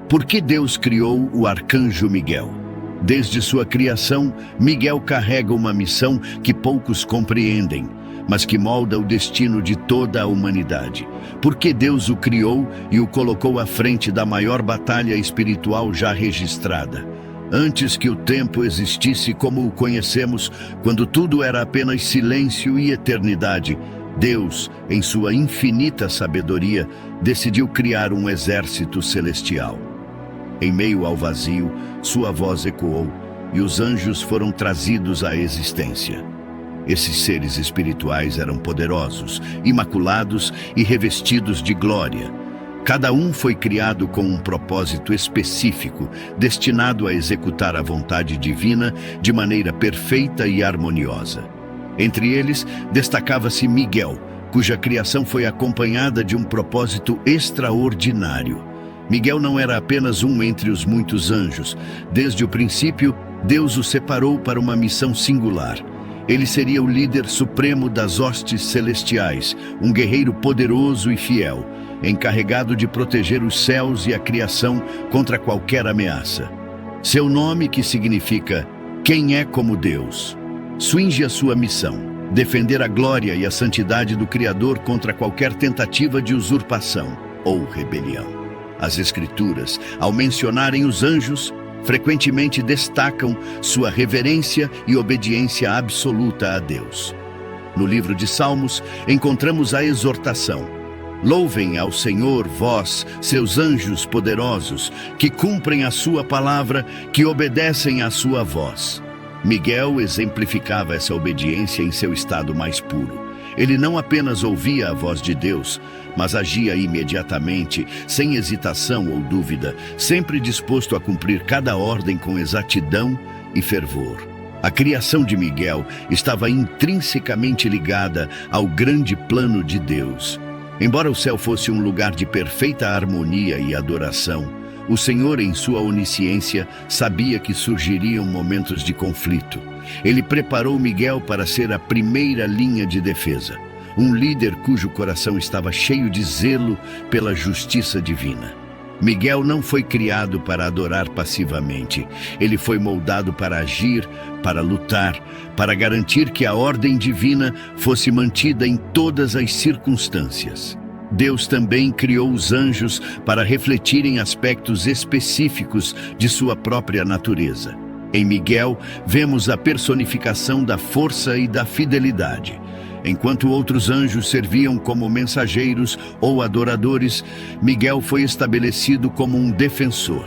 Por que Deus criou o arcanjo Miguel? Desde sua criação, Miguel carrega uma missão que poucos compreendem, mas que molda o destino de toda a humanidade. Por que Deus o criou e o colocou à frente da maior batalha espiritual já registrada? Antes que o tempo existisse como o conhecemos, quando tudo era apenas silêncio e eternidade, Deus, em sua infinita sabedoria, decidiu criar um exército celestial. Em meio ao vazio, sua voz ecoou e os anjos foram trazidos à existência. Esses seres espirituais eram poderosos, imaculados e revestidos de glória. Cada um foi criado com um propósito específico, destinado a executar a vontade divina de maneira perfeita e harmoniosa. Entre eles, destacava-se Miguel, cuja criação foi acompanhada de um propósito extraordinário. Miguel não era apenas um entre os muitos anjos. Desde o princípio, Deus o separou para uma missão singular. Ele seria o líder supremo das hostes celestiais, um guerreiro poderoso e fiel, encarregado de proteger os céus e a criação contra qualquer ameaça. Seu nome, que significa "Quem é como Deus", swinge a sua missão: defender a glória e a santidade do Criador contra qualquer tentativa de usurpação ou rebelião. As Escrituras, ao mencionarem os anjos, frequentemente destacam sua reverência e obediência absoluta a Deus. No livro de Salmos, encontramos a exortação: "Louvem ao Senhor, vós, seus anjos poderosos, que cumprem a sua palavra, que obedecem à sua voz." Miguel exemplificava essa obediência em seu estado mais puro. Ele não apenas ouvia a voz de Deus, mas agia imediatamente, sem hesitação ou dúvida, sempre disposto a cumprir cada ordem com exatidão e fervor. A criação de Miguel estava intrinsecamente ligada ao grande plano de Deus. Embora o céu fosse um lugar de perfeita harmonia e adoração, o Senhor, em sua onisciência, sabia que surgiriam momentos de conflito. Ele preparou Miguel para ser a primeira linha de defesa, um líder cujo coração estava cheio de zelo pela justiça divina. Miguel não foi criado para adorar passivamente. Ele foi moldado para agir, para lutar, para garantir que a ordem divina fosse mantida em todas as circunstâncias. Deus também criou os anjos para refletirem aspectos específicos de sua própria natureza. Em Miguel, vemos a personificação da força e da fidelidade. Enquanto outros anjos serviam como mensageiros ou adoradores, Miguel foi estabelecido como um defensor.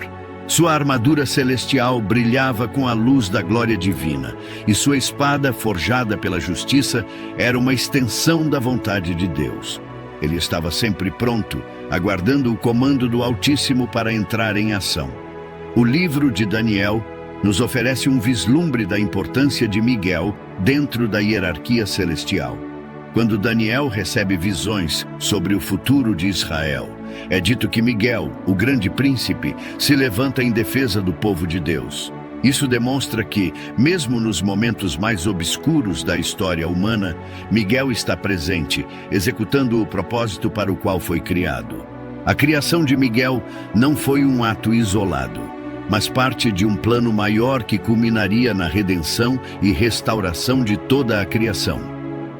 Sua armadura celestial brilhava com a luz da glória divina, e sua espada, forjada pela justiça, era uma extensão da vontade de Deus. Ele estava sempre pronto, aguardando o comando do Altíssimo para entrar em ação. O livro de Daniel nos oferece um vislumbre da importância de Miguel dentro da hierarquia celestial. Quando Daniel recebe visões sobre o futuro de Israel, é dito que Miguel, o grande príncipe, se levanta em defesa do povo de Deus. Isso demonstra que, mesmo nos momentos mais obscuros da história humana, Miguel está presente, executando o propósito para o qual foi criado. A criação de Miguel não foi um ato isolado, mas parte de um plano maior que culminaria na redenção e restauração de toda a criação.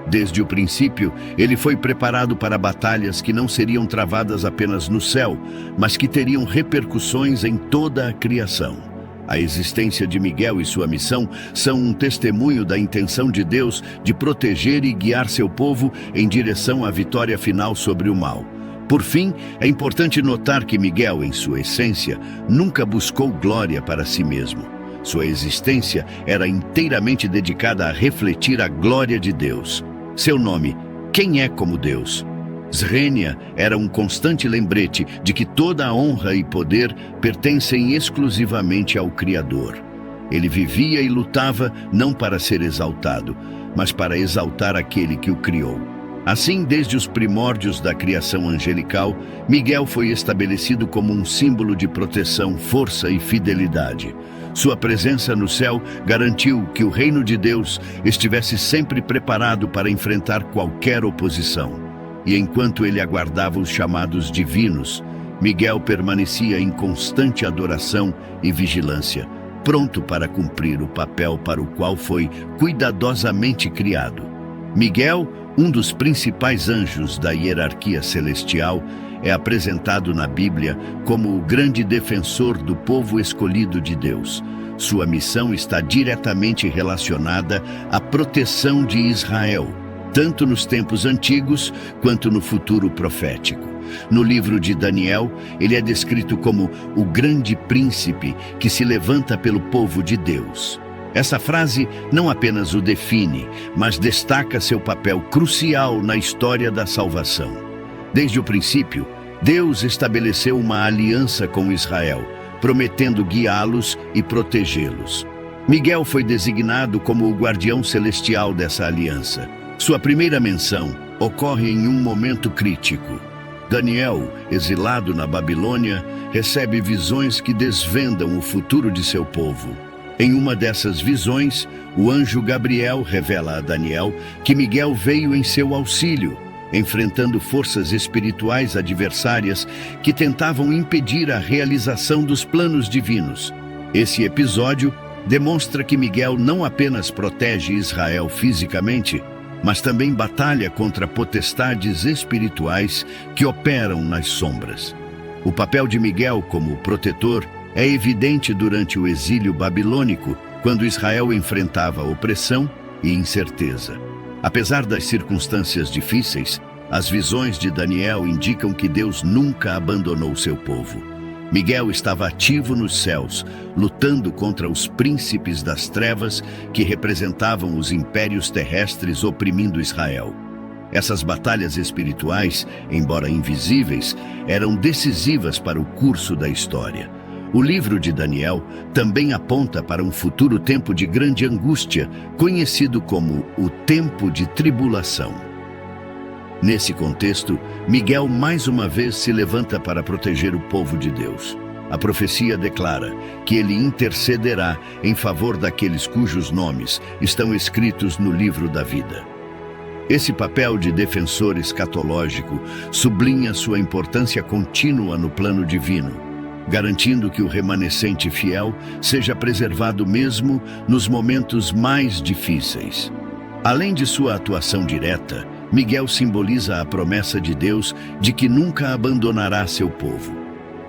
Desde o princípio, ele foi preparado para batalhas que não seriam travadas apenas no céu, mas que teriam repercussões em toda a criação. A existência de Miguel e sua missão são um testemunho da intenção de Deus de proteger e guiar seu povo em direção à vitória final sobre o mal. Por fim, é importante notar que Miguel, em sua essência, nunca buscou glória para si mesmo. Sua existência era inteiramente dedicada a refletir a glória de Deus. Seu nome, "Quem é como Deus?", Zrenia, era um constante lembrete de que toda a honra e poder pertencem exclusivamente ao Criador. Ele vivia e lutava não para ser exaltado, mas para exaltar aquele que o criou. Assim, desde os primórdios da criação angelical, Miguel foi estabelecido como um símbolo de proteção, força e fidelidade. Sua presença no céu garantiu que o reino de Deus estivesse sempre preparado para enfrentar qualquer oposição. E enquanto ele aguardava os chamados divinos, Miguel permanecia em constante adoração e vigilância, pronto para cumprir o papel para o qual foi cuidadosamente criado. Miguel, um dos principais anjos da hierarquia celestial, é apresentado na Bíblia como o grande defensor do povo escolhido de Deus. Sua missão está diretamente relacionada à proteção de Israel, tanto nos tempos antigos quanto no futuro profético. No livro de Daniel, ele é descrito como o grande príncipe que se levanta pelo povo de Deus. Essa frase não apenas o define, mas destaca seu papel crucial na história da salvação. Desde o princípio, Deus estabeleceu uma aliança com Israel, prometendo guiá-los e protegê-los. Miguel foi designado como o guardião celestial dessa aliança. Sua primeira menção ocorre em um momento crítico. Daniel, exilado na Babilônia, recebe visões que desvendam o futuro de seu povo. Em uma dessas visões, o anjo Gabriel revela a Daniel que Miguel veio em seu auxílio, enfrentando forças espirituais adversárias que tentavam impedir a realização dos planos divinos. Esse episódio demonstra que Miguel não apenas protege Israel fisicamente, mas também batalha contra potestades espirituais que operam nas sombras. O papel de Miguel como protetor é evidente durante o exílio babilônico, quando Israel enfrentava opressão e incerteza. Apesar das circunstâncias difíceis, as visões de Daniel indicam que Deus nunca abandonou seu povo. Miguel estava ativo nos céus, lutando contra os príncipes das trevas que representavam os impérios terrestres oprimindo Israel. Essas batalhas espirituais, embora invisíveis, eram decisivas para o curso da história. O livro de Daniel também aponta para um futuro tempo de grande angústia, conhecido como o tempo de tribulação. Nesse contexto, Miguel mais uma vez se levanta para proteger o povo de Deus. A profecia declara que ele intercederá em favor daqueles cujos nomes estão escritos no livro da vida. Esse papel de defensor escatológico sublinha sua importância contínua no plano divino, garantindo que o remanescente fiel seja preservado mesmo nos momentos mais difíceis. Além de sua atuação direta, Miguel simboliza a promessa de Deus de que nunca abandonará seu povo.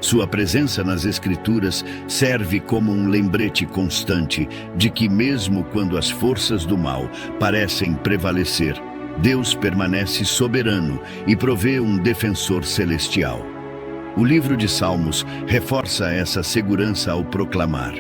Sua presença nas Escrituras serve como um lembrete constante de que mesmo quando as forças do mal parecem prevalecer, Deus permanece soberano e provê um defensor celestial. O livro de Salmos reforça essa segurança ao proclamar: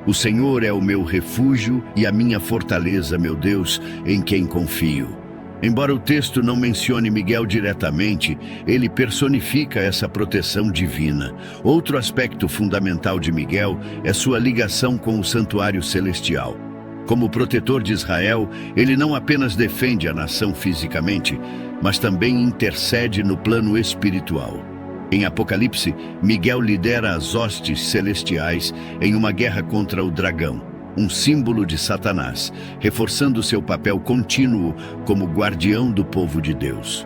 "O Senhor é o meu refúgio e a minha fortaleza, meu Deus, em quem confio." Embora o texto não mencione Miguel diretamente, ele personifica essa proteção divina. Outro aspecto fundamental de Miguel é sua ligação com o santuário celestial. Como protetor de Israel, ele não apenas defende a nação fisicamente, mas também intercede no plano espiritual. Em Apocalipse, Miguel lidera as hostes celestiais em uma guerra contra o dragão, um símbolo de Satanás, reforçando seu papel contínuo como guardião do povo de Deus.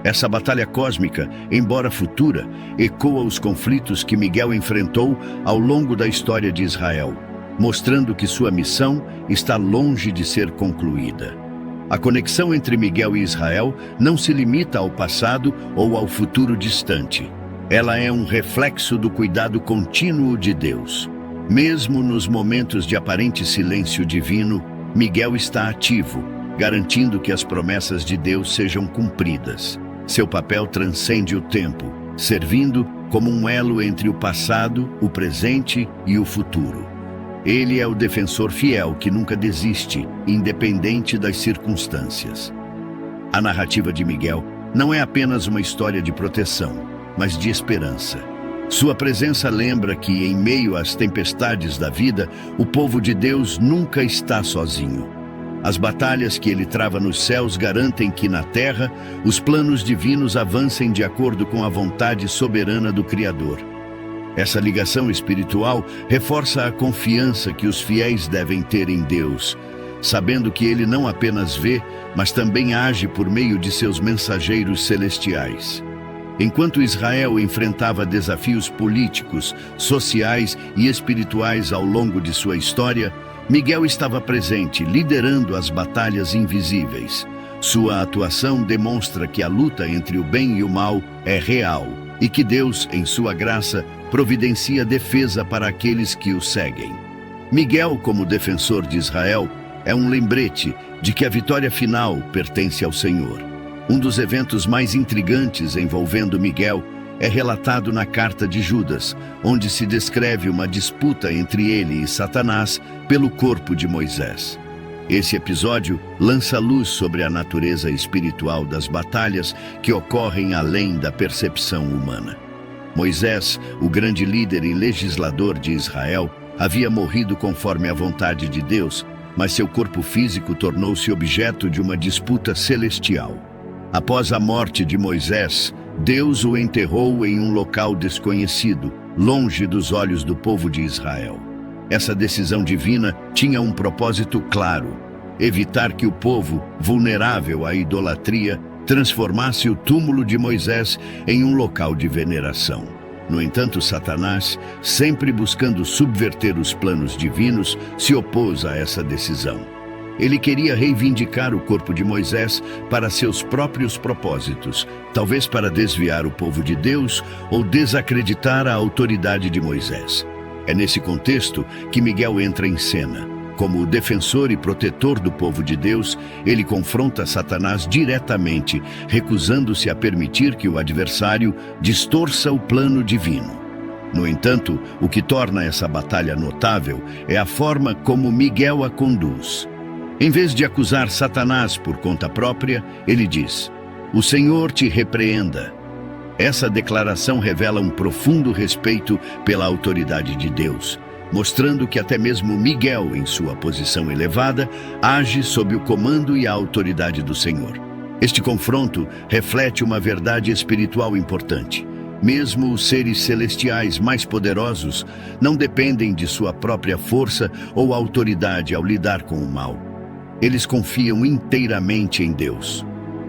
Essa batalha cósmica, embora futura, ecoa os conflitos que Miguel enfrentou ao longo da história de Israel, mostrando que sua missão está longe de ser concluída. A conexão entre Miguel e Israel não se limita ao passado ou ao futuro distante. Ela é um reflexo do cuidado contínuo de Deus. Mesmo nos momentos de aparente silêncio divino, Miguel está ativo, garantindo que as promessas de Deus sejam cumpridas. Seu papel transcende o tempo, servindo como um elo entre o passado, o presente e o futuro. Ele é o defensor fiel que nunca desiste, independente das circunstâncias. A narrativa de Miguel não é apenas uma história de proteção, mas de esperança. Sua presença lembra que, em meio às tempestades da vida, o povo de Deus nunca está sozinho. As batalhas que ele trava nos céus garantem que, na terra, os planos divinos avancem de acordo com a vontade soberana do Criador. Essa ligação espiritual reforça a confiança que os fiéis devem ter em Deus, sabendo que Ele não apenas vê, mas também age por meio de seus mensageiros celestiais. Enquanto Israel enfrentava desafios políticos, sociais e espirituais ao longo de sua história, Miguel estava presente, liderando as batalhas invisíveis. Sua atuação demonstra que a luta entre o bem e o mal é real e que Deus, em sua graça, providencia defesa para aqueles que o seguem. Miguel, como defensor de Israel, é um lembrete de que a vitória final pertence ao Senhor. Um dos eventos mais intrigantes envolvendo Miguel é relatado na carta de Judas, onde se descreve uma disputa entre ele e Satanás pelo corpo de Moisés. Esse episódio lança luz sobre a natureza espiritual das batalhas que ocorrem além da percepção humana. Moisés, o grande líder e legislador de Israel, havia morrido conforme a vontade de Deus, mas seu corpo físico tornou-se objeto de uma disputa celestial. Após a morte de Moisés, Deus o enterrou em um local desconhecido, longe dos olhos do povo de Israel. Essa decisão divina tinha um propósito claro: evitar que o povo, vulnerável à idolatria, transformasse o túmulo de Moisés em um local de veneração. No entanto, Satanás, sempre buscando subverter os planos divinos, se opôs a essa decisão. Ele queria reivindicar o corpo de Moisés para seus próprios propósitos, talvez para desviar o povo de Deus ou desacreditar a autoridade de Moisés. É nesse contexto que Miguel entra em cena. Como defensor e protetor do povo de Deus, ele confronta Satanás diretamente, recusando-se a permitir que o adversário distorça o plano divino. No entanto, o que torna essa batalha notável é a forma como Miguel a conduz. Em vez de acusar Satanás por conta própria, ele diz: "O Senhor te repreenda." Essa declaração revela um profundo respeito pela autoridade de Deus, mostrando que até mesmo Miguel, em sua posição elevada, age sob o comando e a autoridade do Senhor. Este confronto reflete uma verdade espiritual importante. Mesmo os seres celestiais mais poderosos não dependem de sua própria força ou autoridade ao lidar com o mal. Eles confiam inteiramente em Deus.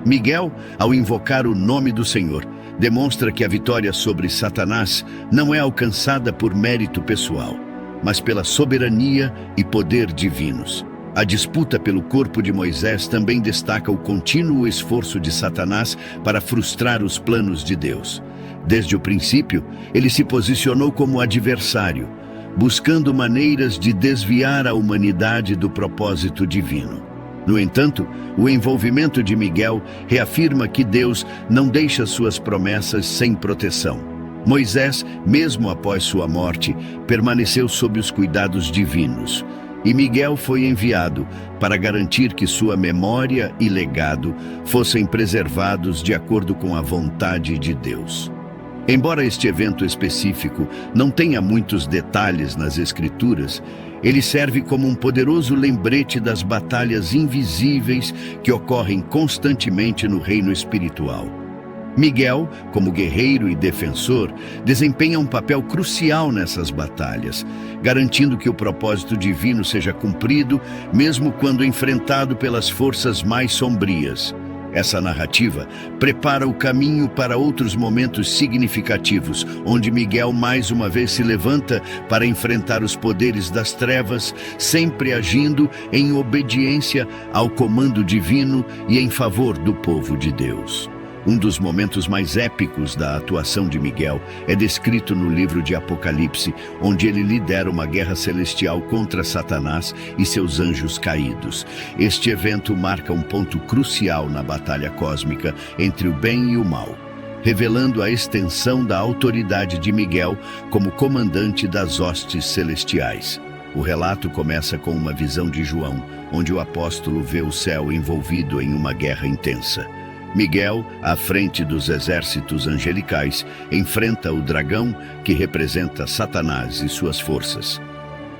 Miguel, ao invocar o nome do Senhor, demonstra que a vitória sobre Satanás não é alcançada por mérito pessoal, mas pela soberania e poder divinos. A disputa pelo corpo de Moisés também destaca o contínuo esforço de Satanás para frustrar os planos de Deus. Desde o princípio, ele se posicionou como adversário, buscando maneiras de desviar a humanidade do propósito divino. No entanto, o envolvimento de Miguel reafirma que Deus não deixa suas promessas sem proteção. Moisés, mesmo após sua morte, permaneceu sob os cuidados divinos, e Miguel foi enviado para garantir que sua memória e legado fossem preservados de acordo com a vontade de Deus. Embora este evento específico não tenha muitos detalhes nas Escrituras, ele serve como um poderoso lembrete das batalhas invisíveis que ocorrem constantemente no reino espiritual. Miguel, como guerreiro e defensor, desempenha um papel crucial nessas batalhas, garantindo que o propósito divino seja cumprido, mesmo quando enfrentado pelas forças mais sombrias. Essa narrativa prepara o caminho para outros momentos significativos, onde Miguel mais uma vez se levanta para enfrentar os poderes das trevas, sempre agindo em obediência ao comando divino e em favor do povo de Deus. Um dos momentos mais épicos da atuação de Miguel é descrito no livro de Apocalipse, onde ele lidera uma guerra celestial contra Satanás e seus anjos caídos. Este evento marca um ponto crucial na batalha cósmica entre o bem e o mal, revelando a extensão da autoridade de Miguel como comandante das hostes celestiais. O relato começa com uma visão de João, onde o apóstolo vê o céu envolvido em uma guerra intensa. Miguel, à frente dos exércitos angelicais, enfrenta o dragão, que representa Satanás e suas forças.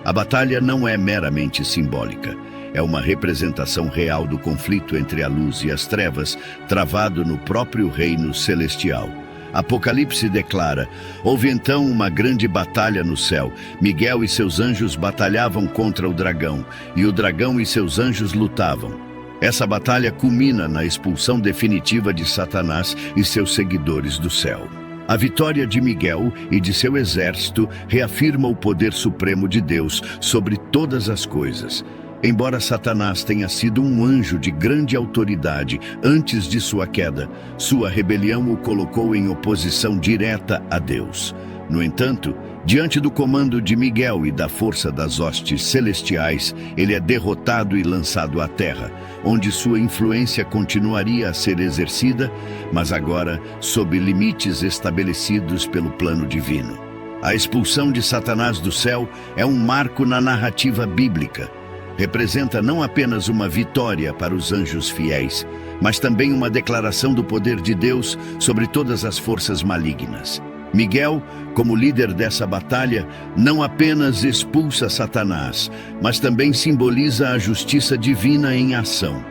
A batalha não é meramente simbólica, é uma representação real do conflito entre a luz e as trevas, travado no próprio reino celestial. Apocalipse declara: houve então uma grande batalha no céu. Miguel e seus anjos batalhavam contra o dragão, e o dragão e seus anjos lutavam. Essa batalha culmina na expulsão definitiva de Satanás e seus seguidores do céu. A vitória de Miguel e de seu exército reafirma o poder supremo de Deus sobre todas as coisas. Embora Satanás tenha sido um anjo de grande autoridade antes de sua queda, sua rebelião o colocou em oposição direta a Deus. No entanto, diante do comando de Miguel e da força das hostes celestiais, ele é derrotado e lançado à terra, onde sua influência continuaria a ser exercida, mas agora sob limites estabelecidos pelo plano divino. A expulsão de Satanás do céu é um marco na narrativa bíblica. Representa não apenas uma vitória para os anjos fiéis, mas também uma declaração do poder de Deus sobre todas as forças malignas. Miguel, como líder dessa batalha, não apenas expulsa Satanás, mas também simboliza a justiça divina em ação.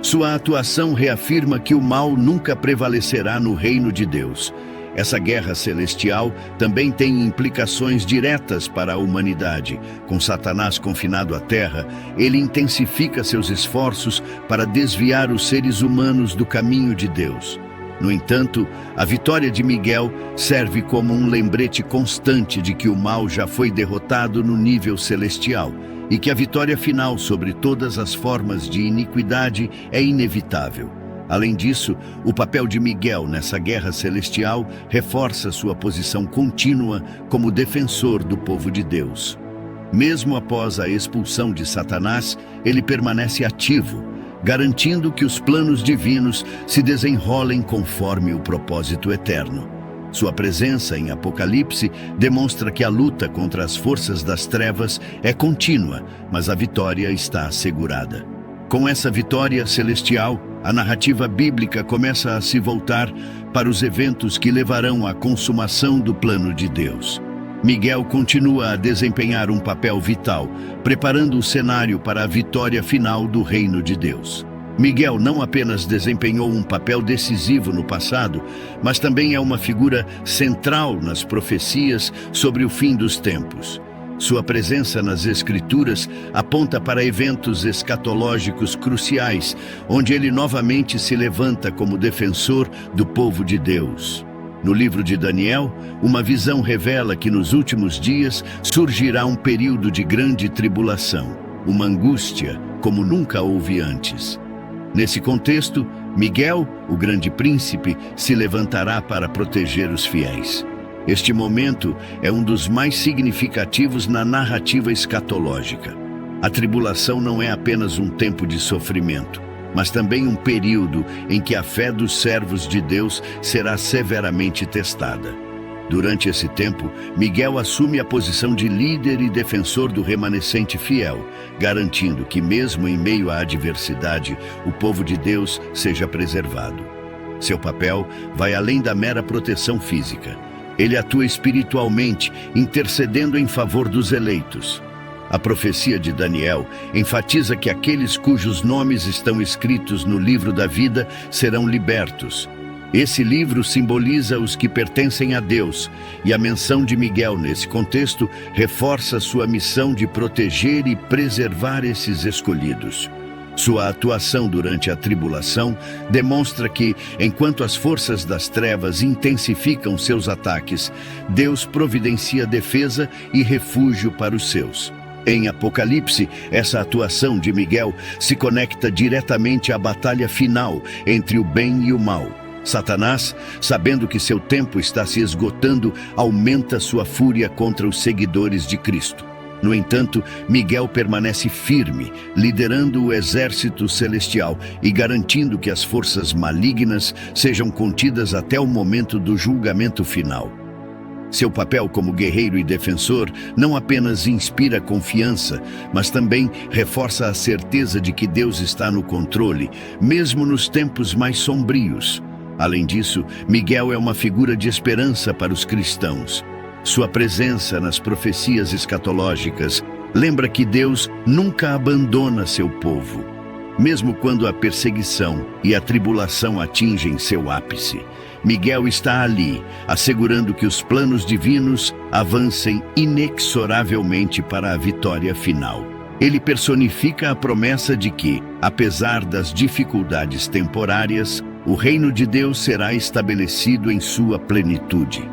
Sua atuação reafirma que o mal nunca prevalecerá no reino de Deus. Essa guerra celestial também tem implicações diretas para a humanidade. Com Satanás confinado à terra, ele intensifica seus esforços para desviar os seres humanos do caminho de Deus. No entanto, a vitória de Miguel serve como um lembrete constante de que o mal já foi derrotado no nível celestial e que a vitória final sobre todas as formas de iniquidade é inevitável. Além disso, o papel de Miguel nessa guerra celestial reforça sua posição contínua como defensor do povo de Deus. Mesmo após a expulsão de Satanás, ele permanece ativo, garantindo que os planos divinos se desenrolem conforme o propósito eterno. Sua presença em Apocalipse demonstra que a luta contra as forças das trevas é contínua, mas a vitória está assegurada. Com essa vitória celestial, a narrativa bíblica começa a se voltar para os eventos que levarão à consumação do plano de Deus. Miguel continua a desempenhar um papel vital, preparando o cenário para a vitória final do reino de Deus. Miguel não apenas desempenhou um papel decisivo no passado, mas também é uma figura central nas profecias sobre o fim dos tempos. Sua presença nas Escrituras aponta para eventos escatológicos cruciais, onde ele novamente se levanta como defensor do povo de Deus. No livro de Daniel, uma visão revela que nos últimos dias surgirá um período de grande tribulação, uma angústia como nunca houve antes. Nesse contexto, Miguel, o grande príncipe, se levantará para proteger os fiéis. Este momento é um dos mais significativos na narrativa escatológica. A tribulação não é apenas um tempo de sofrimento, mas também um período em que a fé dos servos de Deus será severamente testada. Durante esse tempo, Miguel assume a posição de líder e defensor do remanescente fiel, garantindo que, mesmo em meio à adversidade, o povo de Deus seja preservado. Seu papel vai além da mera proteção física. Ele atua espiritualmente, intercedendo em favor dos eleitos. A profecia de Daniel enfatiza que aqueles cujos nomes estão escritos no livro da vida serão libertos. Esse livro simboliza os que pertencem a Deus, e a menção de Miguel nesse contexto reforça sua missão de proteger e preservar esses escolhidos. Sua atuação durante a tribulação demonstra que, enquanto as forças das trevas intensificam seus ataques, Deus providencia defesa e refúgio para os seus. Em Apocalipse, essa atuação de Miguel se conecta diretamente à batalha final entre o bem e o mal. Satanás, sabendo que seu tempo está se esgotando, aumenta sua fúria contra os seguidores de Cristo. No entanto, Miguel permanece firme, liderando o exército celestial e garantindo que as forças malignas sejam contidas até o momento do julgamento final. Seu papel como guerreiro e defensor não apenas inspira confiança, mas também reforça a certeza de que Deus está no controle, mesmo nos tempos mais sombrios. Além disso, Miguel é uma figura de esperança para os cristãos. Sua presença nas profecias escatológicas lembra que Deus nunca abandona seu povo, mesmo quando a perseguição e a tribulação atingem seu ápice. Miguel está ali, assegurando que os planos divinos avancem inexoravelmente para a vitória final. Ele personifica a promessa de que, apesar das dificuldades temporárias, o reino de Deus será estabelecido em sua plenitude.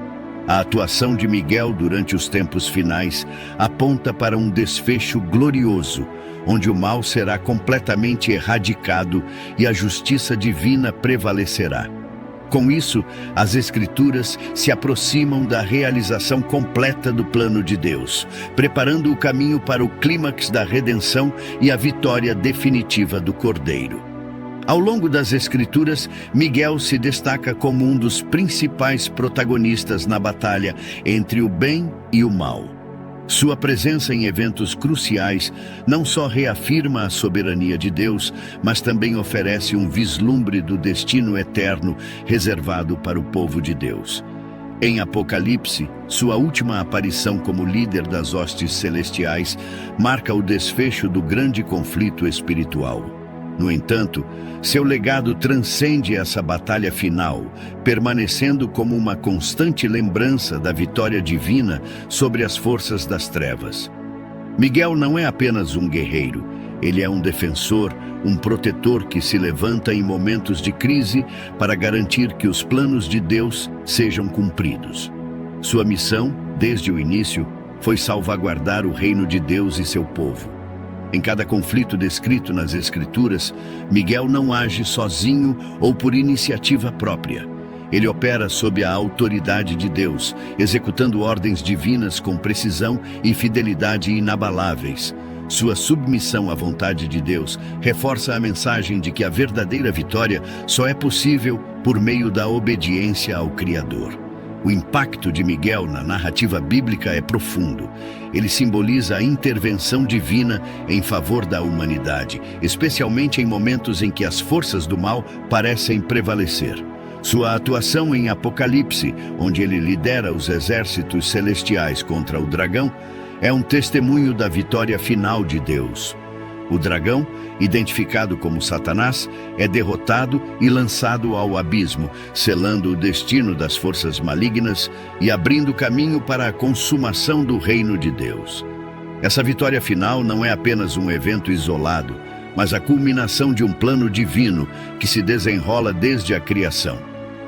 A atuação de Miguel durante os tempos finais aponta para um desfecho glorioso, onde o mal será completamente erradicado e a justiça divina prevalecerá. Com isso, as Escrituras se aproximam da realização completa do plano de Deus, preparando o caminho para o clímax da redenção e a vitória definitiva do Cordeiro. Ao longo das Escrituras, Miguel se destaca como um dos principais protagonistas na batalha entre o bem e o mal. Sua presença em eventos cruciais não só reafirma a soberania de Deus, mas também oferece um vislumbre do destino eterno reservado para o povo de Deus. Em Apocalipse, sua última aparição como líder das hostes celestiais marca o desfecho do grande conflito espiritual. No entanto, seu legado transcende essa batalha final, permanecendo como uma constante lembrança da vitória divina sobre as forças das trevas. Miguel não é apenas um guerreiro, ele é um defensor, um protetor que se levanta em momentos de crise para garantir que os planos de Deus sejam cumpridos. Sua missão, desde o início, foi salvaguardar o reino de Deus e seu povo. Em cada conflito descrito nas Escrituras, Miguel não age sozinho ou por iniciativa própria. Ele opera sob a autoridade de Deus, executando ordens divinas com precisão e fidelidade inabaláveis. Sua submissão à vontade de Deus reforça a mensagem de que a verdadeira vitória só é possível por meio da obediência ao Criador. O impacto de Miguel na narrativa bíblica é profundo. Ele simboliza a intervenção divina em favor da humanidade, especialmente em momentos em que as forças do mal parecem prevalecer. Sua atuação em Apocalipse, onde ele lidera os exércitos celestiais contra o dragão, é um testemunho da vitória final de Deus. O dragão, identificado como Satanás, é derrotado e lançado ao abismo, selando o destino das forças malignas e abrindo caminho para a consumação do reino de Deus. Essa vitória final não é apenas um evento isolado, mas a culminação de um plano divino que se desenrola desde a criação.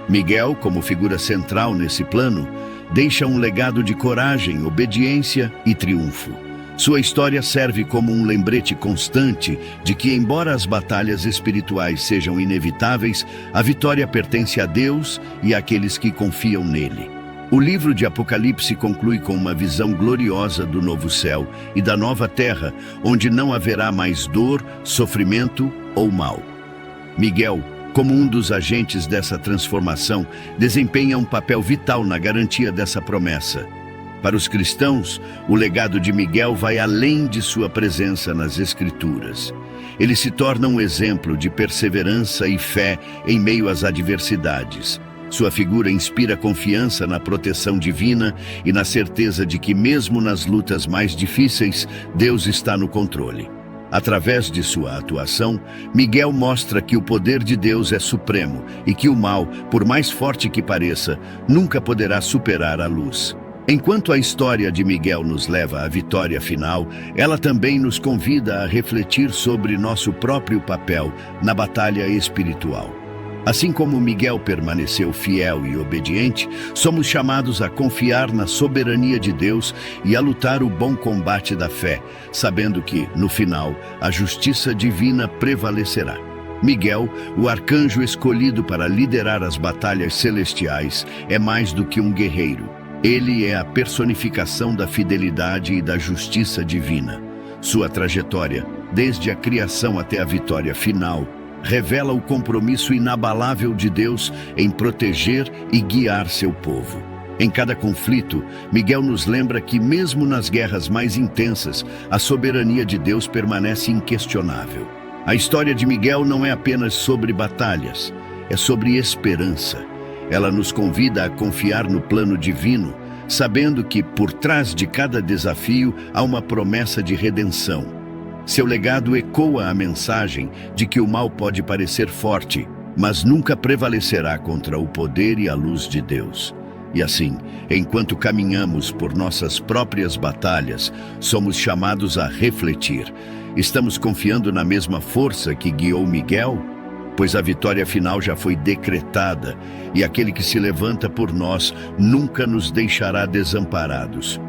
Miguel, como figura central nesse plano, deixa um legado de coragem, obediência e triunfo. Sua história serve como um lembrete constante de que, embora as batalhas espirituais sejam inevitáveis, a vitória pertence a Deus e àqueles que confiam nele. O livro de Apocalipse conclui com uma visão gloriosa do novo céu e da nova terra, onde não haverá mais dor, sofrimento ou mal. Miguel, como um dos agentes dessa transformação, desempenha um papel vital na garantia dessa promessa. Para os cristãos, o legado de Miguel vai além de sua presença nas Escrituras. Ele se torna um exemplo de perseverança e fé em meio às adversidades. Sua figura inspira confiança na proteção divina e na certeza de que, mesmo nas lutas mais difíceis, Deus está no controle. Através de sua atuação, Miguel mostra que o poder de Deus é supremo e que o mal, por mais forte que pareça, nunca poderá superar a luz. Enquanto a história de Miguel nos leva à vitória final, ela também nos convida a refletir sobre nosso próprio papel na batalha espiritual. Assim como Miguel permaneceu fiel e obediente, somos chamados a confiar na soberania de Deus e a lutar o bom combate da fé, sabendo que, no final, a justiça divina prevalecerá. Miguel, o arcanjo escolhido para liderar as batalhas celestiais, é mais do que um guerreiro. Ele é a personificação da fidelidade e da justiça divina. Sua trajetória, desde a criação até a vitória final, revela o compromisso inabalável de Deus em proteger e guiar seu povo. Em cada conflito, Miguel nos lembra que, mesmo nas guerras mais intensas, a soberania de Deus permanece inquestionável. A história de Miguel não é apenas sobre batalhas, é sobre esperança. Ela nos convida a confiar no plano divino, sabendo que, por trás de cada desafio, há uma promessa de redenção. Seu legado ecoa a mensagem de que o mal pode parecer forte, mas nunca prevalecerá contra o poder e a luz de Deus. E assim, enquanto caminhamos por nossas próprias batalhas, somos chamados a refletir. Estamos confiando na mesma força que guiou Miguel? Pois a vitória final já foi decretada, e aquele que se levanta por nós nunca nos deixará desamparados.